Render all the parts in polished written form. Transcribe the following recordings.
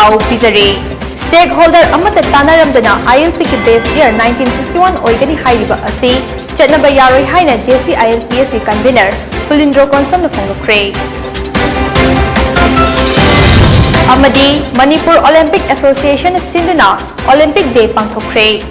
Pau Pizare. Stakeholder Amata Tanaramdana ILP ki base year 1961 Oigani Hairiba Asi, Chatnaba Yaroi Haina JC ILPSC convener, Fulindro Consum Fongokre. Amadi, Manipur Olympic Association Sinduna, Olympic Day Pangthokre.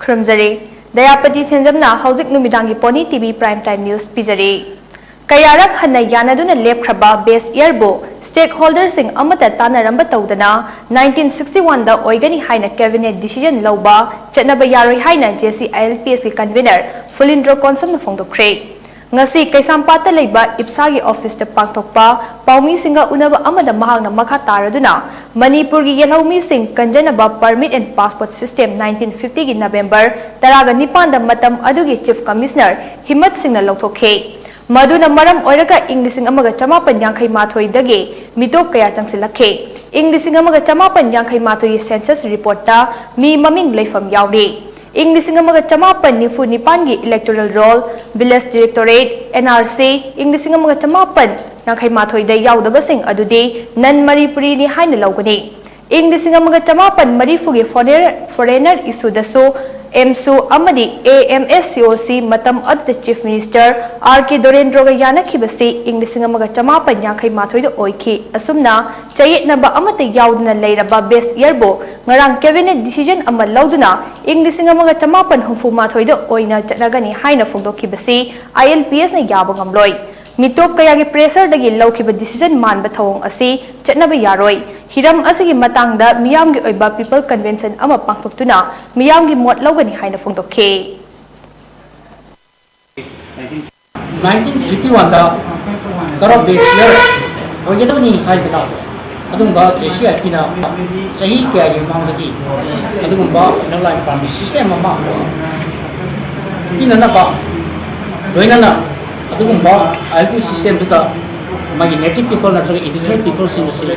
Dayapati Senjamna Hauzik Numidangi Pony TV Prime Time News Pizare. Kayarak Hana Yanaduna Lepkraba Base Yearbo, stakeholders in Amata Tana Ramba Taudana, 1961 the Oigani Haina Cabinet Decision Lauba, Chatnaba Yaroi Haina JC ILPSC convener, Fulindro Consum Fongdo Cray. Ngasi Kaisampata Leba Ipsagi Office to Pangtokpa, Paumi Singa Unaba Amada Mahana Makataraduna, Manipuri Yelhomi Singh Kanjanaba Permit and Passport System 1950 in November, Taraga Nipanda Matam Adugi Chief Commissioner, Himat Singh Lotoke. Maduna Maram Oraga English Amaga Chamapan Yankai Matoi Dage, Mito Kaya Changsilake, English Amaga Chamapan Yankai Matoi Census Reporter, Mi Maming Lefam Yaudi. English Amaga Chamapan Nifu Nipangi Electoral Roll, Village Directorate, NRC, English Amaga Chamapan, Yankai Matoi de Yaudabasing Adude, Nan Manipuri ni Haina Logani. English Amaga Chamapan Marifugi Foreigner Isudaso, MSU Amadi AMSCOC Matam Ad the Chief Minister, RK Dorendroga Yana Kibasi, English Amaga Chamapan Yankai Matoi de Oiki, Asumna, Chayet Naba Amata Yaudna Lairaba Best Yearbo, Marang Cabinet Decision Ama Lauduna, English Amaga Chamapan Humfu Matoi de Oina Janagani Haina Fundo Kibasi, ILPS na Yabangam Loy. Mitop Kayagi pressure dagi Laukiba decision man Batong Asi, Chatnaba Yaroi. Hiram Asigi Matangda, Miyamgi Oiba People Convention Ama Pangtuna, Miyamgi Mot Logani Haina Fundo K. 1951 Karo base year, Oyetani Haidana, Adumba, Jesia Pina, Sahi Kaya Mangaki, Adumba, and a line from the system of Mako. Pinanapa, Doinana, Adumba, ILP system to the my native people, naturally indigenous people in the city.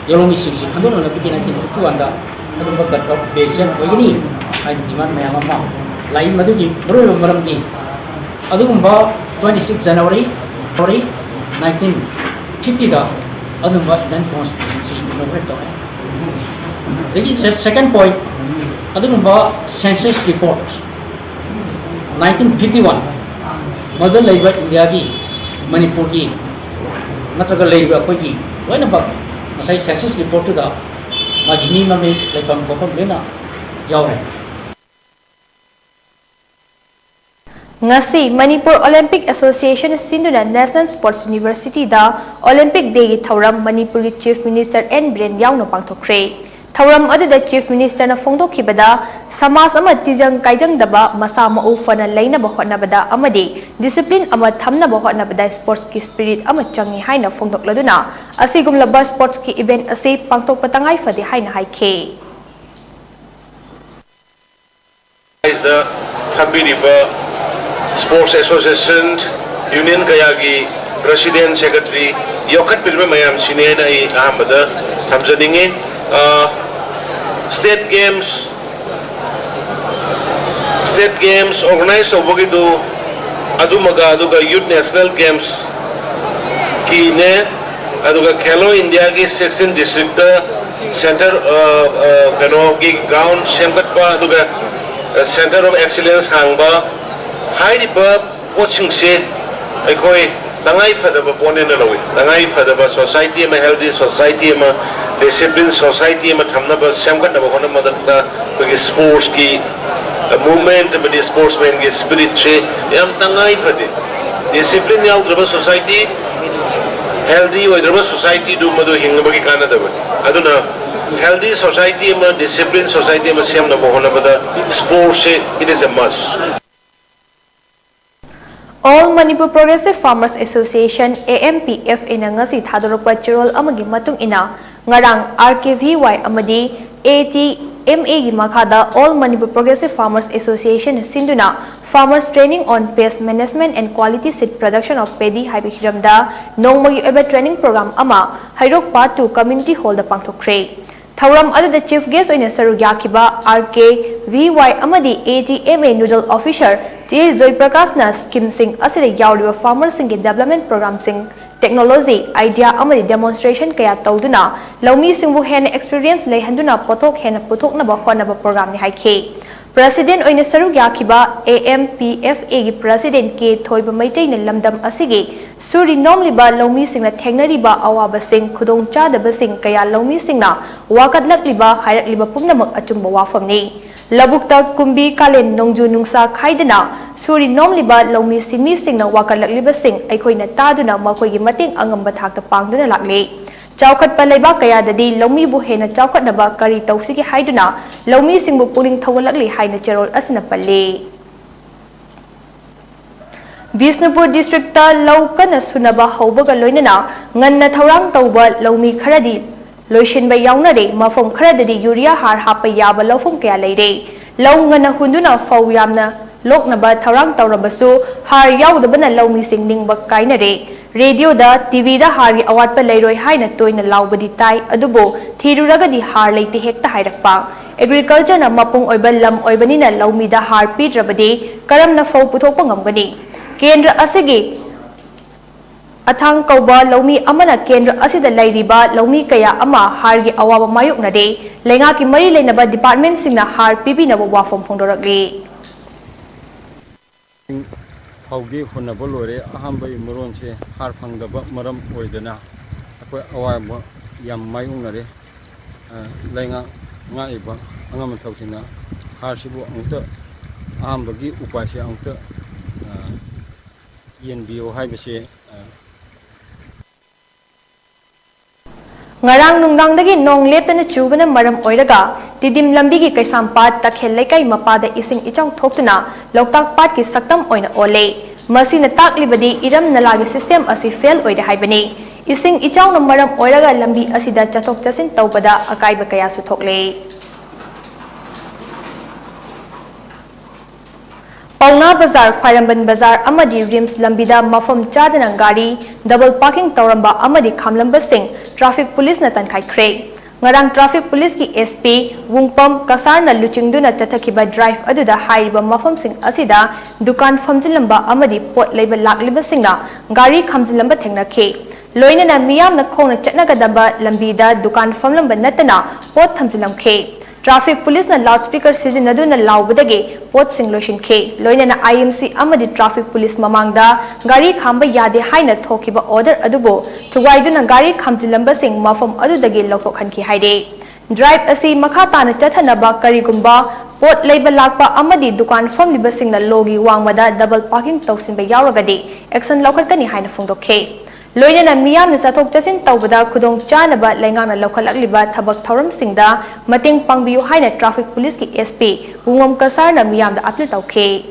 Yellow Missing, I don't know if you can do under Adumba base year, Oyini, I demand my Mama, Lai Maduki, Bruno Maramdi, Adumba. 26 January 1950 Adumba then constituency inaugurated. There is the second point. Adumba census report 1951 Mother Labor India ki Manipur ki Natraga Labor Kogi when about Masai census report to the Magini Mame Lefam Kopamena Yaure. Ngasi Manipur Olympic Association Sinduna National Sports University da Olympic Day Thauram Manipuri Chief Minister N Bren Yauno Pangthokre. Thauram adada Chief Minister na Fongdokhibada Samas ama tijang kaijang daba masa mau fana laina ba hotnabada amadi discipline ama thamna ba hotnabada sports ki spirit ama changi haina Fongdokladuna asigum laba sports ki event ase pangtok patangai fadi haina haike. Is the Habiriba Sports Association Union Kayagi President Secretary Yokat Pilme Mayam Sinena Ahmada Hamzaningi State Games organized Obogidu Adumaga Aduga Youth National Games Kine Aduga Kelo India ki 16 District Center Kanogi Ground Shemkatpa Aduga Center of Excellence Hangba High Pub coaching said, I call it Tangai Fadaba Ponenalawi, Tangai Fadaba Society, a healthy society, a disciplined society, a Tamnaba Samkat of Honamada, with sports key, a movement, but the sportsman gets spirit, Yam Tangai Fadi. Discipline out of society, healthy with the society, do Madu Hingabaki Canada. I don't know. Healthy society, a disciplined society, a Sam Honamada, sports, it is a must. All Manipur Progressive Farmers Association AMPF ina ngasi thadorokpa chirol amagi matung ina ngarang RKVY amadi ATMA gi makhada All Manipur Progressive Farmers Association sinduna farmers training on pest management and quality seed production of paddy haibi hiramda nongmagi eba training program ama hairok part 2 community hall da pangthokre Thauram aduda chief guest oina saru yakiba RK VY amadi ATMA noodle officer T Joy Prakash na scheme sing asida yawriba farmers sing development program sing technology idea amadi demonstration kaya tawduna laumi singbu hen experience leihanduna pothok hen puthoknaba honaba program ni haikhe President oina saru yakiba AMPFA gi President K Thoiba Maitai na lamdam asigi Suri nomliba laumi singna thengnariba awaba sing khudong chadaba sing kaya laumi singna wakadlakliba hairakliba pumnamak achumba wafamni Labukta kumbi kalen nongju nungsa khaidana Suri nomliba laumi simi singna wakadlakliba sing aikoina taduna makoigi mating angamba thakta pangduna lakli Chaukat palaiba kaya dadi laumi bu hena chaukat naba kari tausigi haiduna laumi singbu puling thawalakli haina cherol asna palle Bisnupur district ta laukana sunaba haubaga loinana nganna thaurang tauba laumi kharadi loishin bay yaunare mafom kharadadi urea har hapa yaba laufum kaya leire lau ngana hunduna fau yamna loknaba thaurang taurabasu har yaudabana laumi sing ningba kainare radio da TV da hari awat pa leiroi haina toina laubadi tai adubo thiruragadi har leite hekta hairakpa agriculture na mapung oiba lam oibani na laumi da har pidrabadi karamna fau puthokpa ngamgani Kendra asigi athang kauba laumi amana kendra asida lairiba laumi kaya ama hargi awaba mayuk na de lenga ki mari leinaba department singna har pibi na wafam phongdorakli Haugi hunaba lore ahamba imuronse har phangdaba maram oidana akoi awaba yam mayung na de lenga nga iba angama thausina har sibu angta ahamba gi upase angta Bio hai bese Ngarang nungdangdagi nong leptana chubana maram oiraga tidim lambigi kaisampat takhel lekai mapada ising ichang thoktuna loktak pat ki saktam oina ole masina taklibadi iram nalagi system asi fail oida haibani ising ichang na maram oiraga lambi asida chathok chasin tawbada akaiba kaya su thokle Pauna Bazar, Khairamban Bazar, Amadi Rims Lambida, Mafam Chadana Gari, double parking Tauramba, Amadi Kamlamba Singh, Traffic Police Natan Kai Kray. Ngarang Traffic Police ki SP, Wungpam, Kasarna Luchingduna Tatakiba Drive, Aduda Haiba Mafam Singh Asida, Dukan Famzilamba, Amadi Port Labor Lakliba Singna, Gari Kamzilamba Tengna K. Loina na Miyam na Kona Chatnagadaba, Lambida, Dukan Famlamba Natana, Port Tamzilam K. Traffic Police na loudspeaker season na dun na laubadage pot singlotion K. Loina na IMC amadi Traffic Police mamangda gari khamba yade haina thokiba order adubo thugwai dun na gari khamjilamba sing mafam adudage lokokhan ki haide. Drive asi makha tana chathanaba karigumba pot leiba lakpa amadi dukan famliba sing na logi wangmada double parking tawsinba yauragadi action lokhatkani haina phongdokhe. Loina na miyam na sathok chasin tawbada khudong chanaba laingang na lokhalakliba thabak thauram singda mating pangbiyu haina Traffic Police ki SP Wungom Kasar na miyam da appeal tawkhe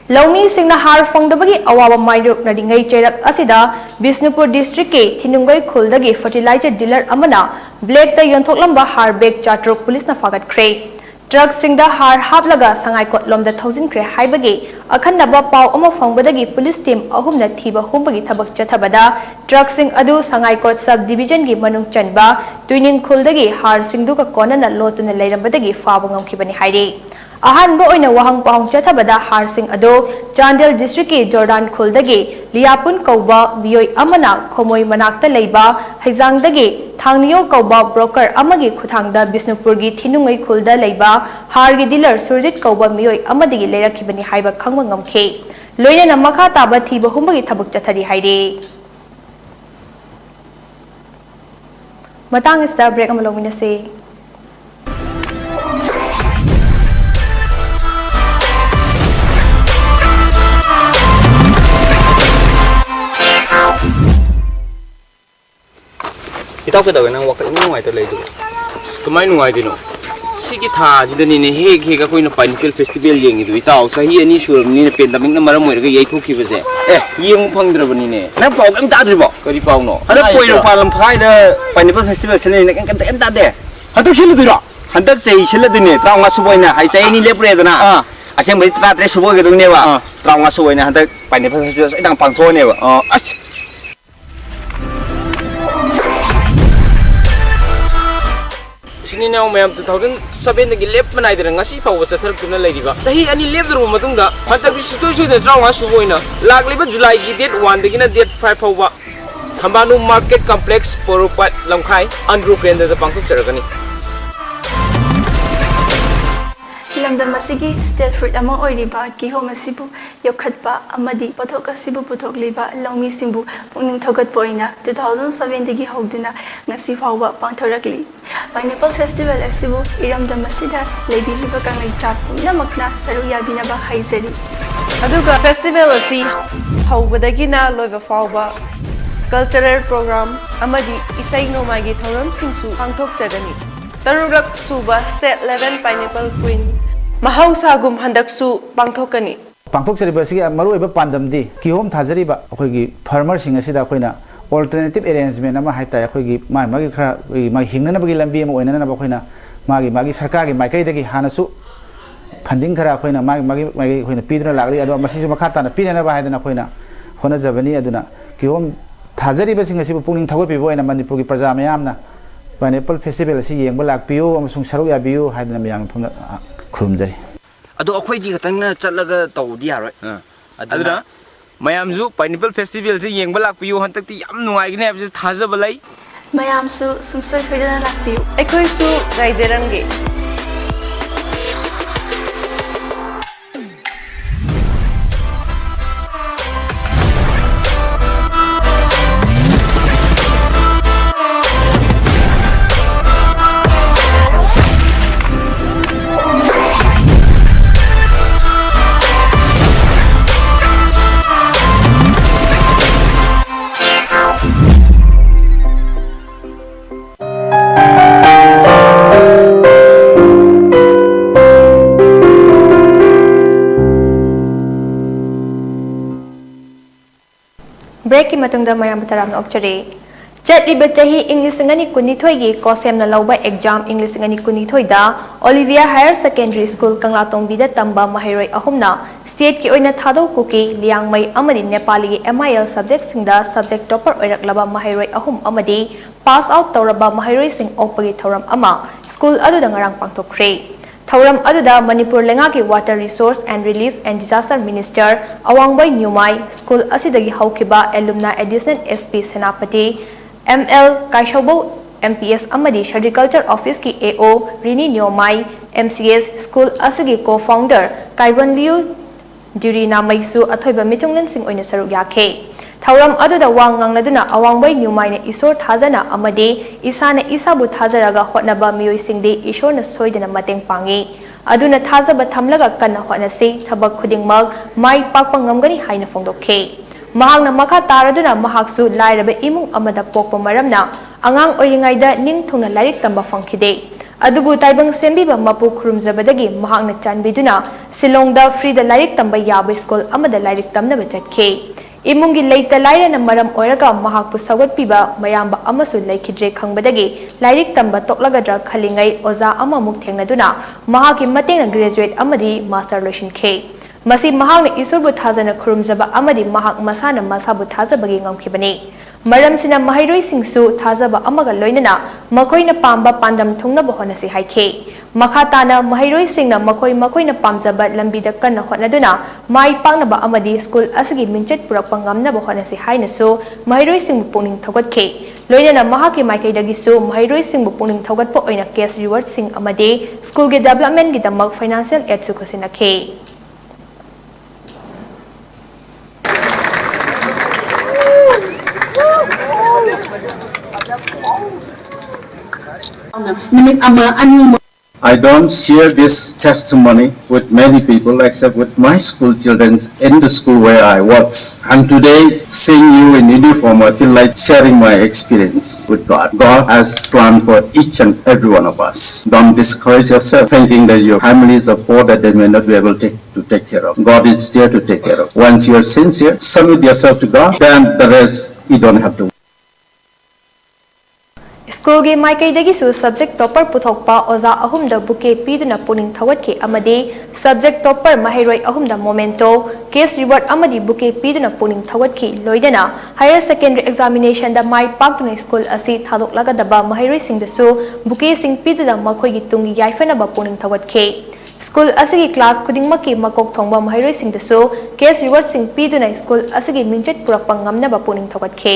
Laumi singna har phongdabagi awaba mairuk na dingai cherak asida Bisnupur district ke Thinungai khuldagi fertilizer dealer amana black ta yonthoklamba har bag chatrok police na fagat kre Truck singda har haplaga sangai kot lomda 1000 kre haibagi akhanaba pau ama phongbadagi police team ahum na thiba humbagi thabak chathabada truck sing adu sangai kot sub division gi manung chanba tuinin khuldagi har singdu ka kona na lotuna leirambadagi fabangam khibani haire ahan bo oina wahang pahong chathabada har sing ado Chandel district ki Jordan khuldagi liapun kauba bioi amana khomoi manakta leiba haijangdagi thangniyo kauba broker amagi khuthangda Bisnupur gi Thinungai khulda leiba hargi dealer Surjit kauba mioi amadigi leirakhibani haiba khangma ngamkhe loina na makha taba thiba humbagi thabak chathari haire matang star break amalomina se Itaw ka daw nang waka inungay talay do. Kamay nungay din no. Sige tha jida ni ne heg heg ko na pineapple festival yeng idu itaw sahi ani sur ni pandemic na maram moy ga yai thoki base. Yeng phangdra bani ne. Na pau am ta dribo. Kari pau no. Hada poi ro palam phai da pineapple festival sele ne kan ta de. Hadak sil dira. Handak sei sele de ne traunga suboi na hai sei ni lepre da na. Asem bai tra tre suboi ga dung ne wa. Traunga suboi na handak pineapple festival idang pangtho ne wa. As ni na mayam 2007 gi lep manai da ngasi fawa sathar kuna leiriba sahi ani lep ru matunga hantak sutoi sui da trawa suboina lagliba July gi date 1 dagina date 5 fawa Thambanu Market Complex Porupat Lamkhai Andrew Krenda da pangthok charagani lamdam asigi state fruit among oiriba kihom asibu yokhatpa amadi pathok asibu puthok liba lawmi simbu puning thogat poina 2007 digi hogduna ngasi fawba pangthorakli pineapple festival asibu iramdam asida lebiriba kangai chap namakna saru yabinaba haizari aduga festival asi hawbadagina loiba fawba cultural program amadi isai nomagi thoram singsu pangthok chagani tarugak suba state level pineapple queen Mahausagum handaksu pangthokani pangthok chariba sigi maru eba pandam di kihom thajariba akhoi farmer singa sida khoina alternative arrangement ama haita akhoi magi khara magi hingna bagi lambi ama oina na khoina magi sarkar gi maikai dagi hanasu funding khara khoina magi khoina piduna lagli ado masi makha ta na pinana ba haidana khoina hona jabani aduna kihom thajariba singa sibu pungning thagoi pibo oina Manipur gi praja mayamna pineapple festival si yengba lakpiyo amasung saru yabiyo haidana mayam phumna khurumjari ado akhoi di katang na chatlaga tawdi yaroi aduna mayamzu pineapple festival se yengba lakpiyo hantakti yam nuai gine abse thajaba lai mayamsu sungsoi thoidana lakpiu ekhoisu gaijerange break ki matungda mayam taram okchare chatiba chahi english ngani kunithoi gi kosem na lawba exam english ngani kunithoi da Olivia Higher Secondary School Kanglatongbi da tamba mahairoi ahumna state ki oina thado kuki liangmai amadi Nepali gi MIL subject singda subject topper oiraklaba mahairoi ahum amadi pass out tawraba mahairoi sing okpagi thoram ama school adu da ngarang pangthokre Thauram aduda Manipur lengaki Water Resource and Relief and Disaster Minister Awangbai Nyumai School asidagi haukiba Alumni Additional SP Senapati ML Kaishaubo MPS Amadi Agriculture Office ki AO Rini Nyomai MCS School asigi co-founder Kaiwan Liu Durina Maisu athoiba mithungnan sing oina saruk yakhe Thauram aduda wangang laduna Awangbai Nyumai ne isor thajana amadi isana isabu thajaraga hotnaba miyoi singde isor na soidana mateng pangi aduna thajaba thamlaga kanna hotnasi thabak khudingmak mai pakpa ngamgani haina phongdokhe mahangna makha taraduna mahaksu lairaba imung amada pokpa maramna angang oringaida ningthungna lairik tamba phangkhide adubu taibang sembiba mapu khurumjabadagi mahangna chanbiduna Silongda free da lairik tamba yaba school amada lairik tamnaba chatke Imungi leita laira na maram oiraga mahakpu sagot piba mayamba amasu laikidre khangbadagi lairik tamba toklagadra khalingai oza ama muk thengnaduna mahaki matengna graduate amadi master lotion khe masi mahakna isurbu thajana khurumjaba amadi mahak masana masabu thajabagi ngamkhibani maram sina mahairoi singsu thajaba amaga loinana makoina pamba pandam thungnaba honasi haikhe Makhatana mahairoi singna makoina pamjaba lambida kanna hotnaduna mai pangnaba amadi school asigi minchet purakpa ngamnaba honasi hainasu mahairoi singbu pungning thogatke loinana mahaki maikaidagi su mahairoi singbu pungning thogatpa oina cash reward sing amadi school ge development gi damak financial aid su khosinakhe I don't share this testimony with many people except with my school children in the school where I work. And today, seeing you in uniform, I feel like sharing my experience with God. God has planned for each and every one of us. Don't discourage yourself thinking that your families are poor, that they may not be able to take care of. God is there to take care of. Once you are sincere, submit yourself to God, then the rest you don't have to. School के माइकईदगी subject topper पुथोकपा ओजा अहुमदा bouquet पीदुना पुनिंग थवटके अमदी subject topper महिरोई अहुमदा मोमेंटो केस रिवॉर्ड अमदी बुके पीदुना पुनिंग थवटकी लोइदना हायर सेकेंडरी एग्जामिनेशन दा माइ पाक्तुना स्कूल असी थादोकलागदबा महिरोई सिंगदसु बुके सिंग पीदुना मखोइगी तुंगी याइफनबा पुनिंग थवटके स्कूल असगी क्लास खुदिंगमकी मकोक थोंगबा महिरोई सिंगदसु केस रिवॉर्ड सिंग पीदुना स्कूल असगी मिंचट पुरकपा ngamnaba पुनिंग थवटके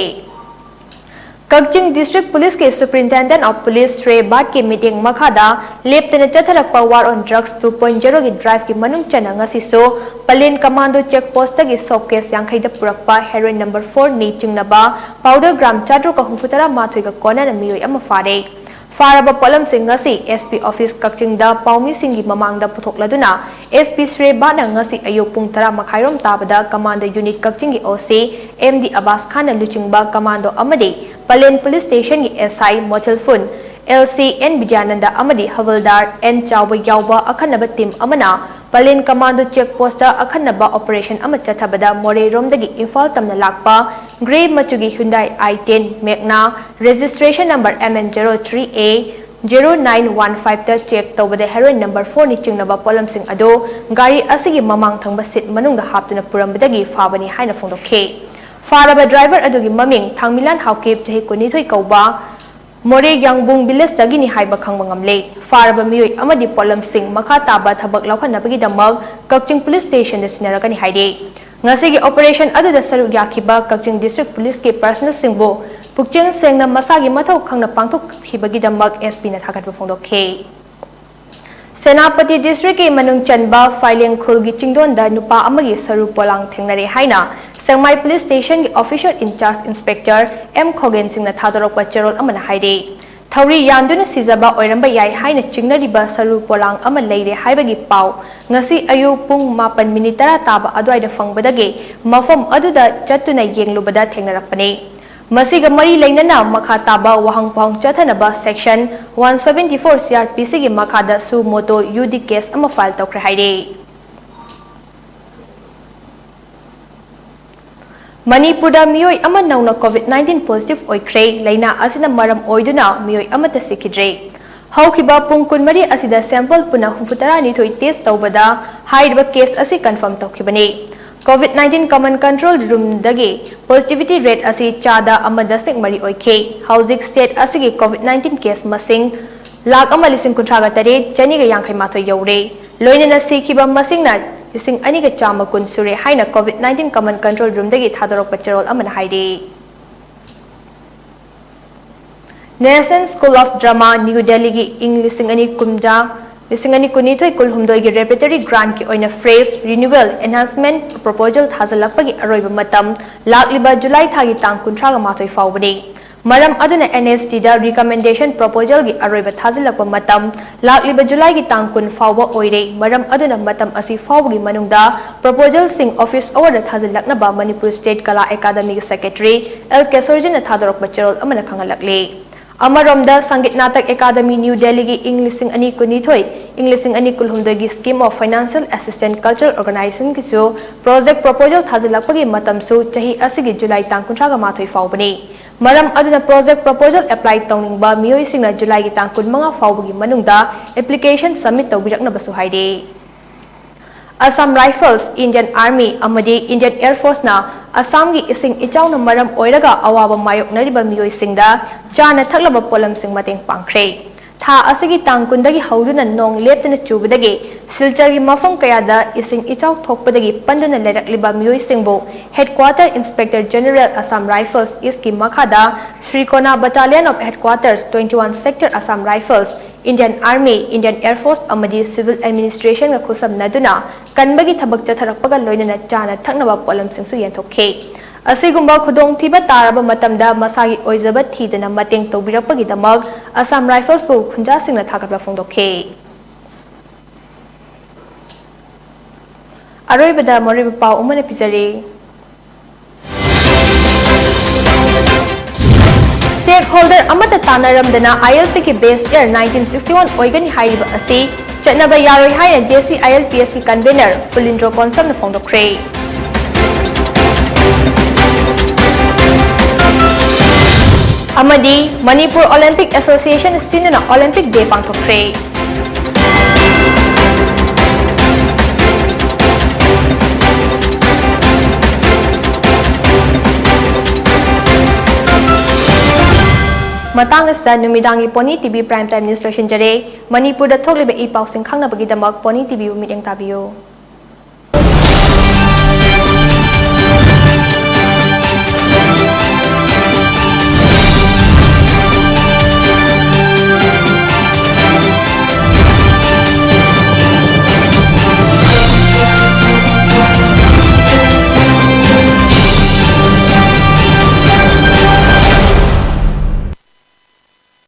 कक्चिंग डिस्ट्रिक्ट पुलिस के सुपरिटेंडेंट ऑफ पुलिस श्री बाट के मीटिंग मखादा लेप्तन चथरकपा वार ऑन ड्रग्स 2.0 की ड्राइव की मनुंग चना ngasiso पलेन कमांडो चेक पोस्ट की सॉप केस यांखैदा पुरकपा हेरोइन नंबर 4 नी चिंगनबा पाउडर ग्राम 453 माथोई का कोना मियोय अमा फारे फारबा पोलम सिंह एसपी ऑफिस कक्चिंग दा पाउमी सिंगी ममांगदा पुथोकलदुना एसपी श्री बाना ngasi अयोग पुंग 10 मखाइरोम ताबदा कमांडो यूनिट कक्चिंग की ओसी एमडी अब्बास खान लुचिंगबा कमांडो अमदे पलेन पुलिस स्टेशन की एसआई मोथिलफुन एलसी एन विजयानंदा अमदी हवलदार एन चावबा यावबा अखनबा टीम अमना पलेन कमांडो चेक पोस्ट अखनबा ऑपरेशन अमा चथबदा मोरे रोमदगी इम्फाल तमना लाकपा ग्रे मचुगी Hyundai i10 Magna registration number MN03A 0915 ता चेक तौबदा हेरोइन नंबर 4 नि चिंगनबा पोलम सिंह अदो गाड़ी असगी ममांग थंगबा सिट मनुंग हापतुना पुरंबदगी फाबनी हाइना फोंदोखे फारबा ड्राइवर अदुगी ममिंग थांगमिलान हाउकेप जहे कुनिथोई कौबा मोरे यांगबुंग विलेज तगिनी हाइबा खंगबा ngamle फारबा मियोय अमदी पोलम सिंह मखा ताबा थबक लौखनबगी दमग कक्चिंग पुलिस स्टेशन दे सिनारगनी हाइदे ngasi ऑपरेशन अदुदा सरुक याखिबा कक्चिंग डिस्ट्रिक्ट पुलिस के पर्सनल सिंहबो पुक्चिंग सेंगना मसागी मथौ खंगना पांथोक खिबगी दमग एसपी ना थागत फोंदोखे सेनापति डिस्ट्रिक्ट के मनुंग चनबा फाइलिंग खुलगी चिंगदोन दा नुपा अमगी सरु पोलांग थेंगनरे हाइना सेंगमाई पुलिस स्टेशन की official in-charge inspector M Khogen Singh थादोरक चेरोल अमना हाइदे थौरी यानदुना सिजबा ओइरंबा याइ हाइना चिंगनरिबा सरु पोलांग अमा लेरे हाइबगी पाव ngasi ayu pung 9 minute 10 ताबा अदुआइदा फंगबदगे मफम अदुदा चतुना येंगलुबदा थेंगनरपने मसिगा मरी लेनना मखा ताबा वहंग पाउंग चथनबा सेक्शन 174 CRPC की मखादा सु मोटो यूडी केस अमा फाइल तौखरे हाइदे मणिपुर मियोय अमा नौना कोविड-19 पॉजिटिव ओइख्रे लेना असिना मरम ओइदुना मियोय अमता सिखिद्रे हौखिबा पुंग कुनमरी असिदा सैंपल पुना 52 टेस्ट तौबदा हाइडबा केस असि कंफर्म तौखिबने कोविड-19 कॉमन कंट्रोल रूम दगे पॉजिटिविटी रेट असि चादा अमा दशमिक मरी ओइखे हाउसिंग स्टेट असि कोविड-19 केस मसिंग लाख अमा लिसिंग कुंथ्रागा तरे चनिगा यांखै माथो यौरे लोइनना सिखिबा मसिंगना लिसिंग अनिगा चामा कुन सुरे हाइना कोविड-19 कॉमन कंट्रोल रूम दगे थादोरक पचरोल अमन हाइदे national school of drama new Delhi की इंग्लिशिंग अनि कुमजा लिसिंग अनि कुनिथोय कुलहुमदोय की रेपेटरी ग्रांट की ओइना फ्रेज रिन्यूअल एनहांसमेंट प्रपोजल थाजलकपगी अरोइबा मतम लाकलिबा जुलाई थागी तांग 19 माथोय फावबने मरम अदुना NST दा रिकमेंडेशन प्रपोजल की अरोइबा थाजलकपा मतम लाकलिबा जुलाई की तांग 20 फावबा ओइरे मरम अदुना मतम असि फावबगी मनुंगदा प्रपोजल सिंग ऑफिस ओवर थाजलकनबा मणिपुर स्टेट कला एकेडमी की सेक्रेटरी एल केसोरजिन थादोरक बचरोल अमना खंगलकले अमरोमदा संगीत नाटक एकेडमी न्यू दिल्ली की इंग्लिशिंग अनि कुनिथोय इंग्लिशिंग अनि कुलहुमदगी scheme of financial assistant cultural organisation किसु प्रोजेक्ट प्रपोजल थाजलकपगी मतमसु चही असिगी जुलाई तांग 19 माथोय फावबने मरम अदुना प्रोजेक्ट प्रपोजल अप्लाई तौनिंगबा मियोयसिंगना जुलाई की तांग 15 फावबगी मनुंगदा एप्लीकेशन सबमिट तौबिरकनबसु हाइदे असम राइफल्स इंडियन आर्मी अमदी इंडियन एयरफोर्स ना असम की इसिंग इचाउन मरम ओइरगा अवाब मायोकनरिबा मियोयसिंगदा चाना थकलबा पोलम सिंग मतेंग पांखरे था असगी तांग कुंदगी हौदुना नोंग लेप्तना चुबदगे सिलचर की मफम कयादा इसिंग इचाउ थोकपदगी पंदुना लेरकलिबा मियोयसिंगबो headquarter inspector general Assam rifles इसकी मखादा श्रीकोना battalion of headquarters 21 sector Assam rifles Indian army Indian air force अमदी सिविल एडमिनिस्ट्रेशन का खुसमनदुना कनबगी थबक चथरकपगा लोइनना चाना थकनबा पोलम सिंगसु येंथोखे असिगुंबा खुदोंथिबा तारबा मतमदा मसागी ओइजबा थीदना मतेंग तौबिरकपगिदमग असम राइफल्स बु खुंजा सिंगना थागतबा फोंदोखे अरोइबदा मोरिबा पाउ उमने पिजरे स्टेक होल्डर अमता तानारमदना ILP के बेस ईयर 1961 ओइगनी हाइरिबा असि चटनबा यारोय हाइना JC ILPS की कन्वेनर फुलिंद्रो कोनसम न फोंदोख्रे Amadi Manipur Olympic Association sinuna Olympic Day pangthokre. Matang asda numidangi Pony TV Primetime News losinjare Manipur da thokliba ipaw sing khangna bagi damak Pony TV umit yang tabiyo.